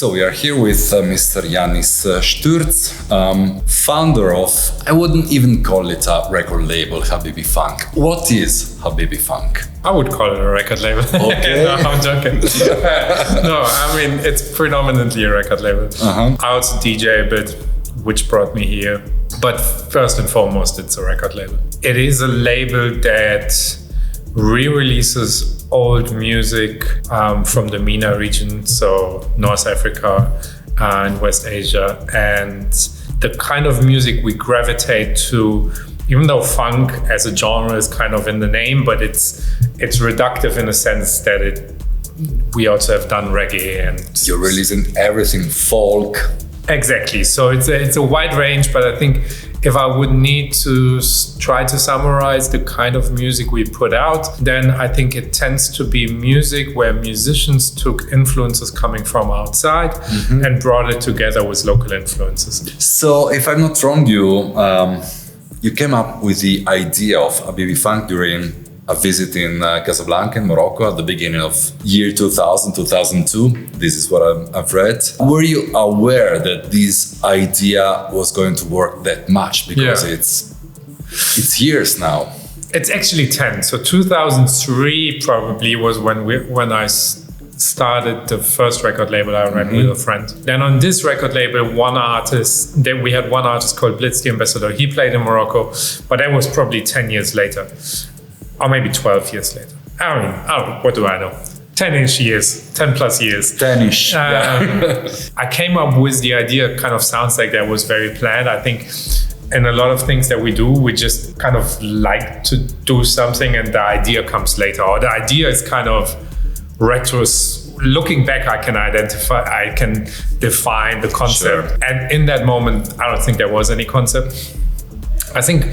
So we are here with Mr. Janis Stürz, founder of, I wouldn't even call it a record label, Habibi Funk. What is Habibi Funk? I would call it a record label. Okay. No, I'm joking. No, I mean, it's predominantly a record label. I also DJ a bit, which brought me here. But first and foremost, it's a record label. It is a label that re-releases old music from the MENA region, so North Africa and West Asia. And the kind of music we gravitate to, even though funk as a genre is kind of in the name, but it's reductive in a sense that we also have done reggae and you're releasing everything folk. Exactly. So it's a wide range, but I think if I would need to try to summarize the kind of music we put out, then I think it tends to be music where musicians took influences coming from outside and brought it together with local influences. So if I'm not wrong, you came up with the idea of Habibi Funk during a visit in Casablanca in Morocco at the beginning of year 2000, 2002. This is what I've read. Were you aware that this idea was going to work that much? Because it's years now. It's actually 10. So 2003 probably was when I started the first record label I ran with a friend. Then on this record label, we had one artist called Blitz, the Ambassador. He played in Morocco, but that was probably 10 years later. Or maybe 12 years later. I mean, what do I know? 10-ish years, 10 plus years. 10-ish, I came up with the idea, kind of sounds like that was very planned. I think in a lot of things that we do, we just kind of like to do something and the idea comes later. Or the idea is kind of looking back, I can define the concept. Sure. And in that moment, I don't think there was any concept. I think,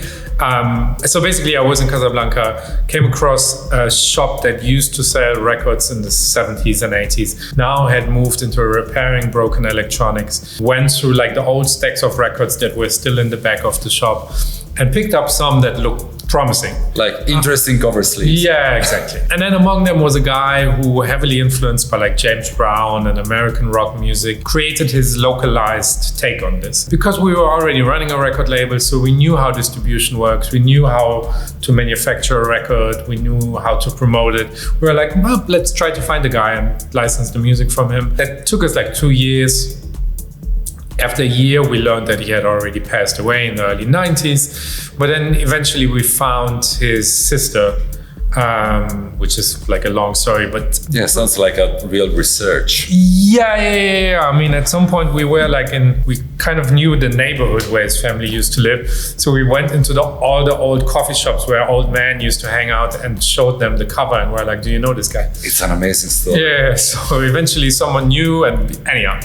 so basically I was in Casablanca, came across a shop that used to sell records in the 70s and 80s, now had moved into repairing broken electronics, went through like the old stacks of records that were still in the back of the shop and picked up some that looked promising. Like interesting cover sleeves. Yeah, exactly. And then among them was a guy who, heavily influenced by like James Brown and American rock music, created his localized take on this. Because we were already running a record label, so we knew how distribution works, we knew how to manufacture a record, we knew how to promote it. We were like, well, let's try to find a guy and license the music from him. That took us like 2 years. After a year, we learned that he had already passed away in the early 90s. But then eventually we found his sister, which is like a long story, but... Yeah, sounds like a real research. Yeah. I mean, at some point we were like we kind of knew the neighborhood where his family used to live. So we went into all the old coffee shops where old men used to hang out and showed them the cover and we're like, do you know this guy? It's an amazing story. Yeah, so eventually someone knew and anyhow.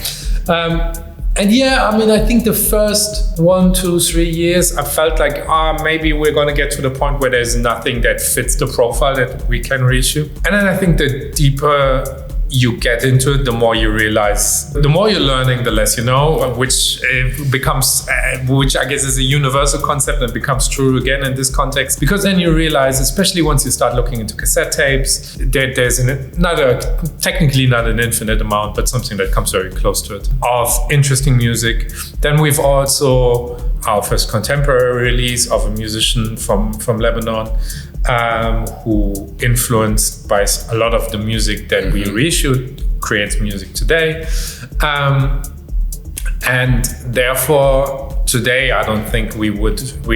And yeah, I mean, I think the first 1, 2, 3 years, I felt like, maybe we're going to get to the point where there's nothing that fits the profile that we can reissue. And then I think the deeper you get into it, the more you realize, the more you're learning, the less you know, which becomes, which I guess is a universal concept and becomes true again in this context. Because then you realize, especially once you start looking into cassette tapes, there's technically not an infinite amount, but something that comes very close to it, of interesting music. Then we've also our first contemporary release of a musician from Lebanon, who, influenced by a lot of the music that we reissued, creates music today. And therefore, today, I don't think we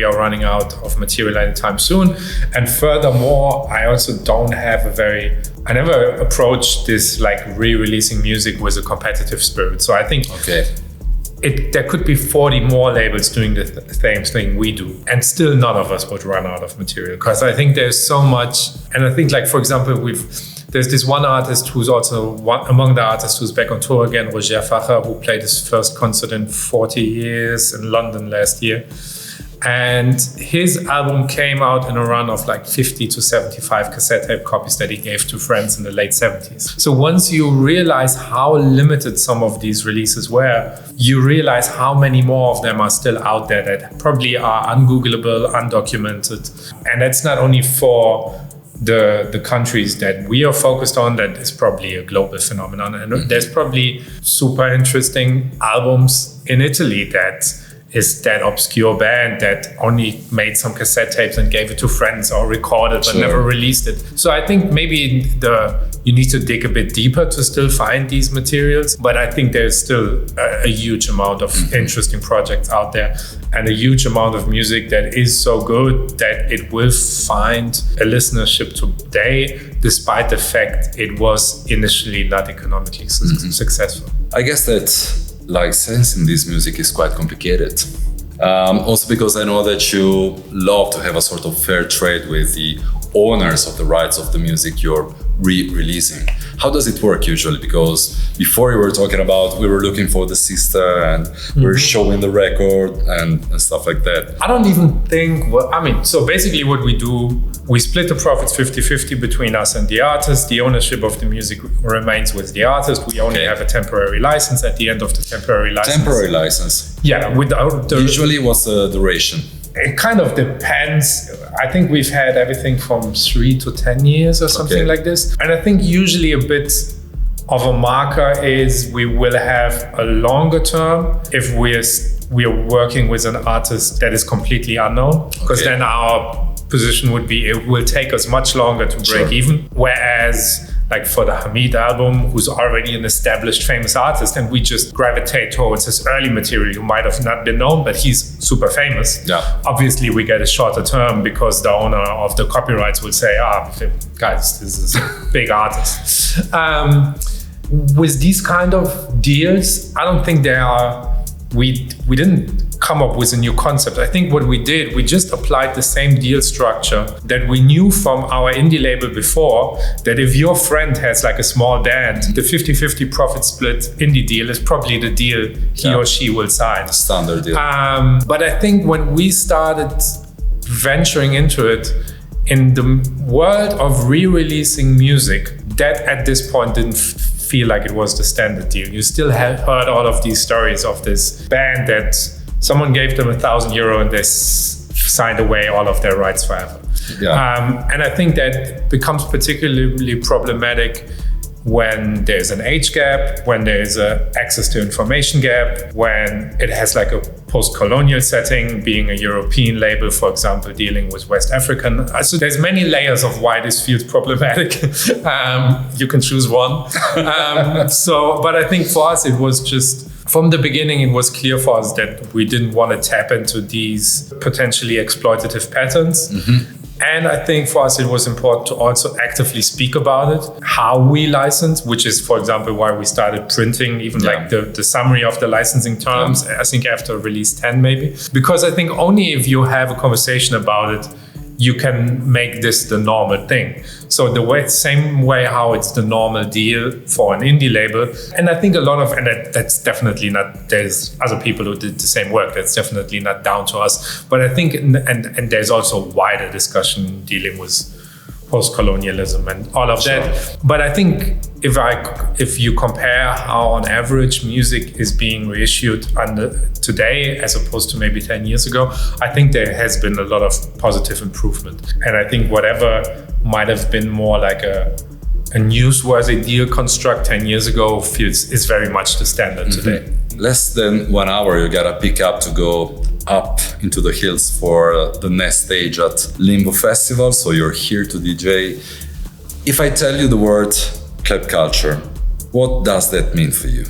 are running out of material anytime soon. And furthermore, I also don't have I never approached this like re-releasing music with a competitive spirit. So I think there could be 40 more labels doing the same thing we do, and still none of us would run out of material, because I think there's so much. And I think, like, for example, there's this one artist who's also among the artists who's back on tour again, Roger Facher, who played his first concert in 40 years in London last year. And his album came out in a run of like 50 to 75 cassette tape copies that he gave to friends in the late 70s. So once you realize how limited some of these releases were, you realize how many more of them are still out there that probably are ungoogleable, undocumented. And that's not only for the countries that we are focused on, that is probably a global phenomenon. And there's probably super interesting albums in Italy that is that obscure band that only made some cassette tapes and gave it to friends or recorded but never released it. So I think maybe you need to dig a bit deeper to still find these materials. But I think there's still a huge amount of interesting projects out there and a huge amount of music that is so good that it will find a listenership today, despite the fact it was initially not economically successful. I guess that licensing this music is quite complicated. Also because I know that you love to have a sort of fair trade with the owners of the rights of the music you're re-releasing. How does it work usually? Because before you were talking about we were looking for the sister and we're showing the record and stuff like that. I don't even think, so basically what we do, we split the profits 50-50 between us and the artist. The ownership of the music remains with the artist. We only have a temporary license at the end of the temporary license. Temporary license? Yeah. Without usually what's the duration? It kind of depends. I think we've had everything from 3 to 10 years or something like this. And I think usually a bit of a marker is we will have a longer term if we are working with an artist that is completely unknown, because then our position would be it will take us much longer to break even. Whereas like for the Hamid album, who's already an established famous artist, and we just gravitate towards his early material who might have not been known, but he's super famous. Yeah. Obviously we get a shorter term because the owner of the copyrights will say, guys, this is a big artist. With these kind of deals, I don't think we didn't come up with a new concept. I think what we did, we just applied the same deal structure that we knew from our indie label before, that if your friend has like a small band, the 50-50 profit split indie deal is probably the deal he or she will sign. Standard deal. But I think when we started venturing into it, in the world of re-releasing music, that at this point didn't feel like it was the standard deal. You still have heard all of these stories of this band that someone gave them €1,000 and they signed away all of their rights forever. And I think that becomes particularly problematic when there's an age gap, when there's a access to information gap, when it has like a post-colonial setting, being a European label, for example, dealing with West African. So there's many layers of why this feels problematic. You can choose one. But I think for us, it was just, from the beginning, it was clear for us that we didn't want to tap into these potentially exploitative patterns. And I think for us, it was important to also actively speak about it, how we license, which is, for example, why we started printing even like the summary of the licensing terms, I think after release 10 maybe. Because I think only if you have a conversation about it, you can make this the normal thing. So same way how it's the normal deal for an indie label. And I think that's definitely not, there's other people who did the same work. That's definitely not down to us. But I think, and there's also wider discussion dealing with post-colonialism and all of that. But I think if you compare how on average music is being reissued today as opposed to maybe 10 years ago, I think there has been a lot of positive improvement. And I think whatever might have been more like a newsworthy deal construct 10 years ago is very much the standard today. Less than 1 hour, you gotta pick up to go up into the hills for the next stage at Limbo Festival. So you're here to DJ. If I tell you the word club culture, what does that mean for you?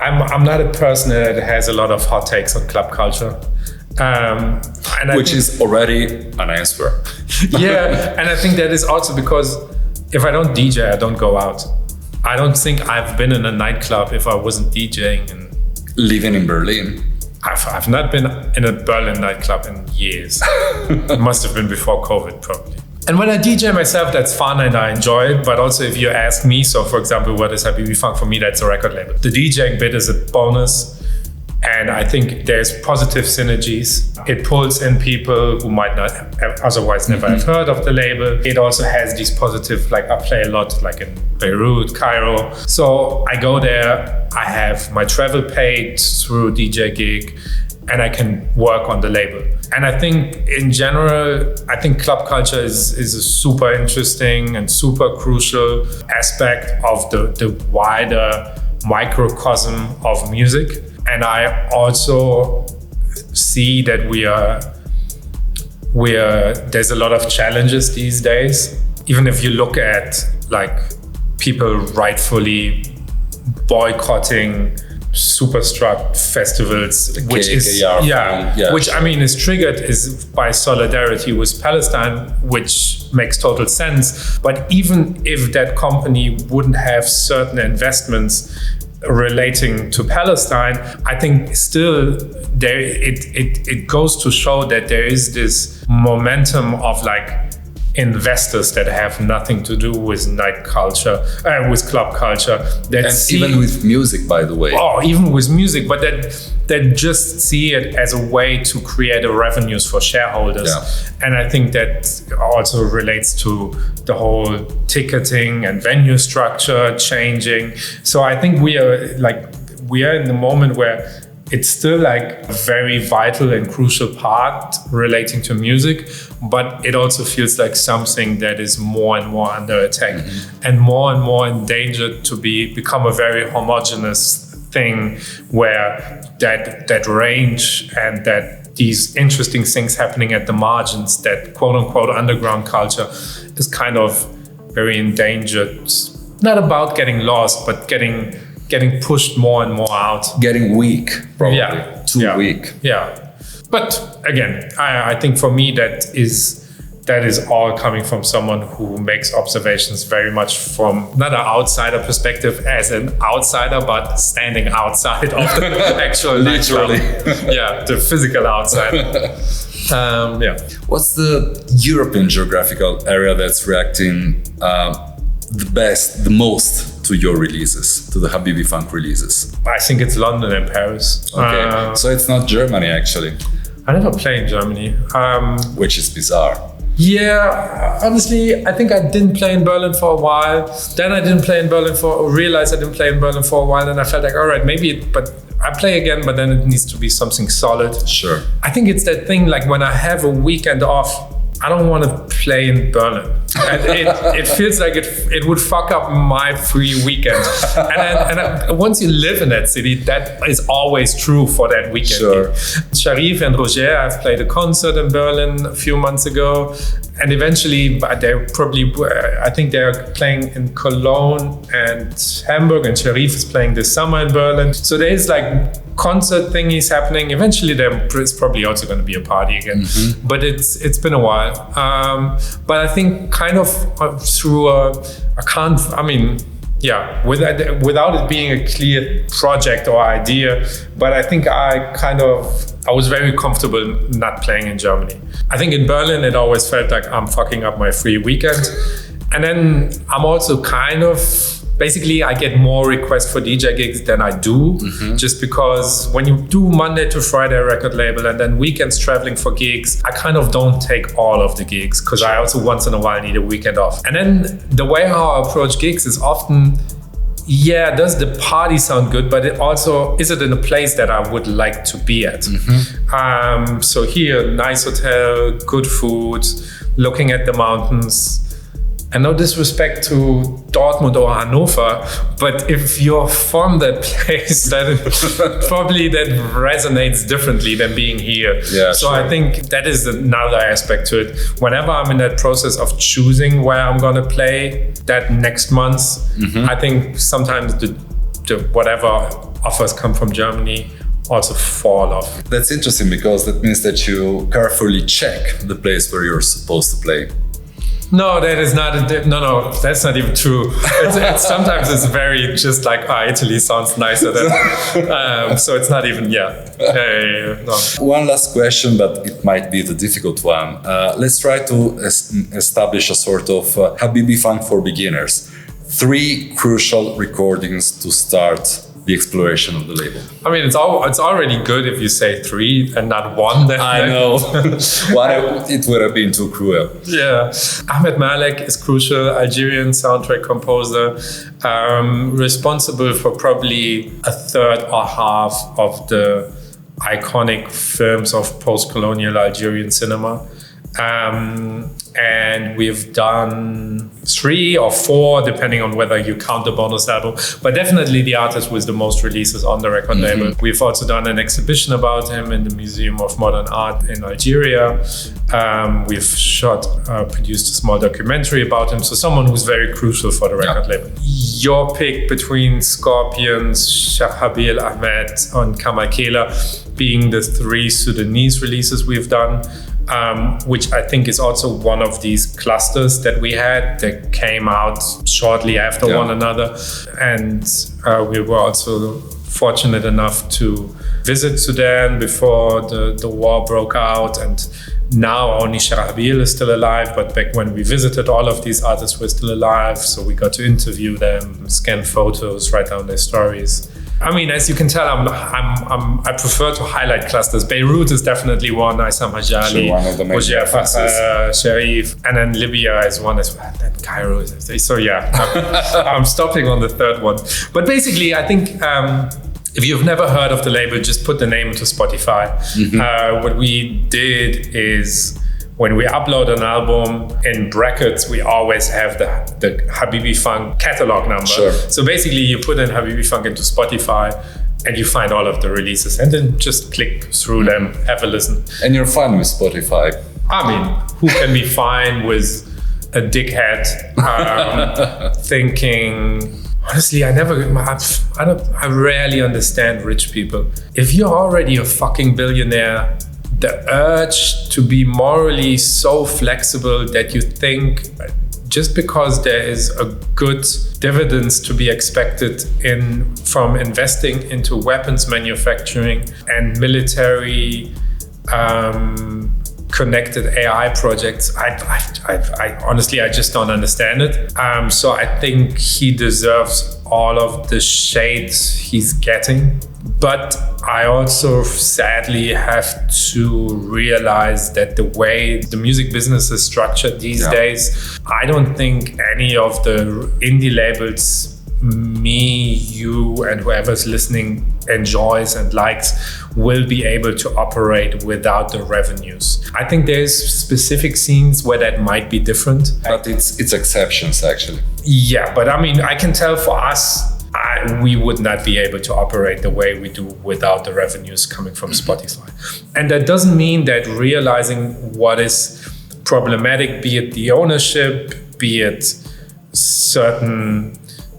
I'm not a person that has a lot of hot takes on club culture. Which is already an answer. And I think that is also because if I don't DJ, I don't go out. I don't think I've been in a nightclub if I wasn't DJing. And living in Berlin. I've not been in a Berlin nightclub in years. It must have been before COVID, probably. And when I DJ myself, that's fun and I enjoy it. But also if you ask me, so for example, what is Habibi Funk? For me, that's a record label. The DJing bit is a bonus. And I think there's positive synergies. It pulls in people who might not otherwise never have heard of the label. It also has these positive, like I play a lot like in Beirut, Cairo. So I go there, I have my travel paid through DJ gig. and I can work on the label. And I think in general, I think club culture is a super interesting and super crucial aspect of the wider microcosm of music. And I also see that there's a lot of challenges these days. Even if you look at like people rightfully boycotting Superstruck festivals, which is which I mean is triggered is by solidarity with Palestine, which makes total sense. But even if that company wouldn't have certain investments relating to Palestine, I think still there it goes to show that there is this momentum of like investors that have nothing to do with night culture, with club culture. Even with music, by the way. Oh, even with music, but that just see it as a way to create revenues for shareholders. Yeah. And I think that also relates to the whole ticketing and venue structure changing. So I think we are in the moment where it's still like a very vital and crucial part relating to music, but it also feels like something that is more and more under attack and more endangered to become a very homogeneous thing where that range and that these interesting things happening at the margins, that quote unquote underground culture is kind of very endangered. Not about getting lost, but getting pushed more and more out. Getting weak, probably. Too weak. Yeah. But again, I think for me that is all coming from someone who makes observations very much from not an outsider perspective as an outsider, but standing outside of the actual literally. The physical outside. What's the European geographical area that's reacting the most to your releases, to the Habibi Funk releases? I think it's London and Paris. Okay, so it's not Germany actually. I never played in Germany. Which is bizarre. Yeah, honestly, I think I didn't play in Berlin for a while. Then I didn't play in Berlin realized I didn't play in Berlin for a while, and I felt like, all right, but I play again, but then it needs to be something solid. Sure. I think it's that thing, like when I have a weekend off, I don't want to play in Berlin. And it feels like it would fuck up my free weekend. And once you live in that city, that is always true for that weekend. Sure. Sharif and Roger, I've played a concert in Berlin a few months ago. And eventually, I think they're playing in Cologne and Hamburg, and Sharif is playing this summer in Berlin. So there's like concert thingies happening. Eventually, there's probably also going to be a party again. But it's been a while. But I think kind of without it being a clear project or idea, but I think I was very comfortable not playing in Germany. I think in Berlin, it always felt like I'm fucking up my free weekend. And then I'm also basically I get more requests for DJ gigs than I do, just because when you do Monday to Friday record label and then weekends traveling for gigs, I kind of don't take all of the gigs because I also once in a while need a weekend off. And then the way how I approach gigs is often, does the party sound good, but is it in a place that I would like to be at? So here, nice hotel, good food, looking at the mountains. And no disrespect to Dortmund or Hannover, but if you're from that place, then probably that resonates differently than being here. Yeah, so sure. I think that is another aspect to it. Whenever I'm in that process of choosing where I'm going to play that next month, I think sometimes the whatever offers come from Germany also fall off. That's interesting because that means that you carefully check the place where you're supposed to play. No, that is not. No, that's not even true. Sometimes it's very just like, Italy sounds nicer than. So it's not even. No. One last question, but it might be the difficult one. Let's try to establish a sort of Habibi Funk for beginners. 3 crucial recordings to start the exploration of the label. I mean, it's already good if you say 3 and not 1. I know. It would have been too cruel. Yeah. Ahmed Malek is crucial, Algerian soundtrack composer, responsible for probably a third or half of the iconic films of post-colonial Algerian cinema. And we've done 3 or 4, depending on whether you count the bonus album, but definitely the artist with the most releases on the record label. We've also done an exhibition about him in the Museum of Modern Art in Algeria. We've produced a small documentary about him. So someone who's very crucial for the record label. Your pick between Scorpions, Shahabil Ahmed, and Kamal Kela being the 3 Sudanese releases we've done. Which I think is also one of these clusters that we had that came out shortly after one another. And we were also fortunate enough to visit Sudan before the war broke out. And now only Shahabil is still alive, but back when we visited, all of these artists were still alive. So we got to interview them, scan photos, write down their stories. I mean, as you can tell, I prefer to highlight clusters. Beirut is definitely one. Aissam Hajali, Bouger Sharif, and then Libya is one as well. Then Cairo is. So yeah, I'm stopping on the 3rd one. But basically, I think if you've never heard of the label, just put the name into Spotify. What we did is, when we upload an album, in brackets, we always have the Habibi Funk catalog number. Sure. So basically, you put in Habibi Funk into Spotify and you find all of the releases, and then just click through them, have a listen. And you're fine with Spotify. I mean, who can be fine with a dickhead thinking... Honestly, I rarely understand rich people. If you're already a fucking billionaire, the urge to be morally so flexible that you think just because there is a good dividends to be expected from investing into weapons manufacturing and military connected AI projects, I honestly, I just don't understand it. So I think he deserves all of the shades he's getting. But I also sadly have to realize that the way the music business is structured these days, I don't think any of the indie labels, me, you, and whoever's listening enjoys and likes, will be able to operate without the revenues. I think there's specific scenes where that might be different. But it's exceptions, actually. Yeah, but I mean, I can tell for us, we would not be able to operate the way we do without the revenues coming from Spotify. And that doesn't mean that realizing what is problematic, be it the ownership, be it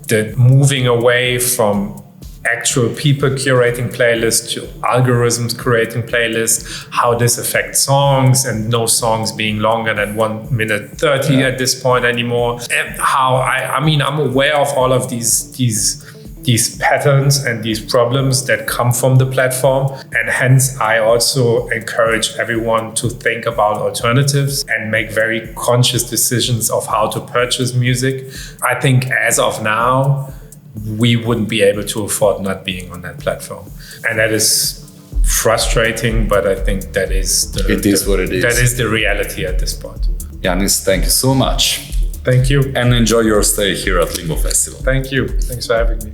the moving away from actual people curating playlists to algorithms creating playlists, how this affects songs and no songs being longer than 1 minute 30 at this point anymore. And how I'm aware of all of these patterns and these problems that come from the platform. And hence, I also encourage everyone to think about alternatives and make very conscious decisions of how to purchase music. I think as of now, we wouldn't be able to afford not being on that platform. And that is frustrating, but I think that is what it is. That is the reality at this point. Yanis, thank you so much. Thank you. And enjoy your stay here at Limbo Festival. Thank you. Thanks for having me.